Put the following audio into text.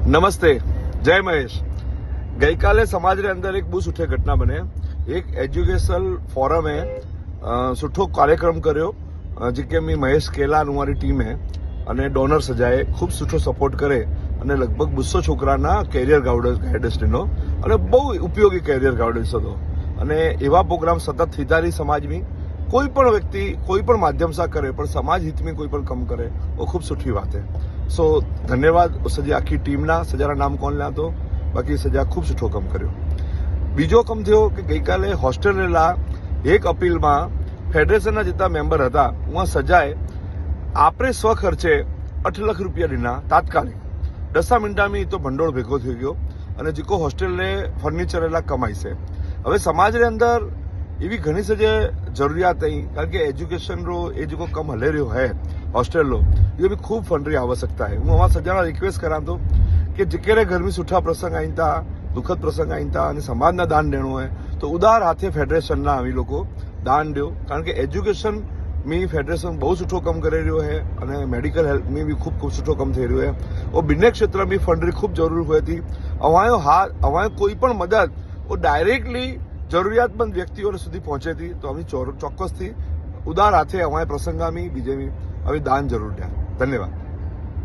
નમસ્તે, જય મહેશ. ગઈકાલે સમાજની અંદર એક બહુ સુઠી ઘટના બને. એક એજ્યુકેશનલ ફોરમે સુઠો કાર્યક્રમ કર્યો જે મેં મહેશ કેલાન અમારી ટીમે અને ડોનર સજાએ ખૂબ સુઠો સપોર્ટ કરે અને લગભગ 200 છોકરાના કેરિયર ગાઈડન્સનો અને બહુ ઉપયોગી કેરિયર ગાઈડન્સ હતો. અને એવા પ્રોગ્રામ સતત થતા રહી સમાજમાં. કોઈ પણ વ્યક્તિ કોઈ પણ માધ્યમ સા કરે પણ સમાજ હિતમાં કોઈ પણ કામ કરે वो खूब सुठी बात है. सो धन्यवाद सजी आखी टीमना. सजारा नाम कोण लातो बाकी सजा खूब सुठो कम कर्यो. बीजो कम थयो कि गईकाले होस्टेलेला एक अपीलमां फेडरेशनना जेटला मेम्बर हता उहाँ सजाए आपणे स्वखर्चे 8 लाख રૂપિયા દીના તાત્કાલિક 10 મિનિટામાં તો ભંડોળ ભેગો થઈ ગયો અને જેકો હોસ્ટેલને ફર્નિચર એલા કમાઈ છે. હવે સમાજની અંદર એવી ઘણી સજે જરૂરિયાત અહીં કારણ કે એજ્યુકેશનનો એ જો કમ હલે રહ્યો હે હોસ્ટેલનો એ બી ખૂબ ફંડની આવશ્યકતા है. હું અમારા સજાના રિક્વેસ્ટ કરા તો કે જેકેરે ઘરમાં સુઠા પ્રસંગ આઈતા દુઃખદ પ્રસંગ આઈતા અને સમાજના દાન દેણું હોય તો ઉદાર હાથે ફેડરેશનના આવી લોકો દાન દો કારણ કે એજ્યુકેશન में फेडरेशन बहुत सुठो कम कर रही है और मेडिकल हेल्थ में भी खूब सुठो कम थी रह्यो है. और बिने क्षेत्र में फंड की खूब जरूर हुई थी. अवायो कोई पण मदद वो डायरेक्टली जरूरियातमंद व्यक्तिओ सुधी पहुंचे थी तो अमी चौक्कस थी उदार हाथे अवाय प्रसंगा में बीजे में अभी दान जरूर दिया. धन्यवाद.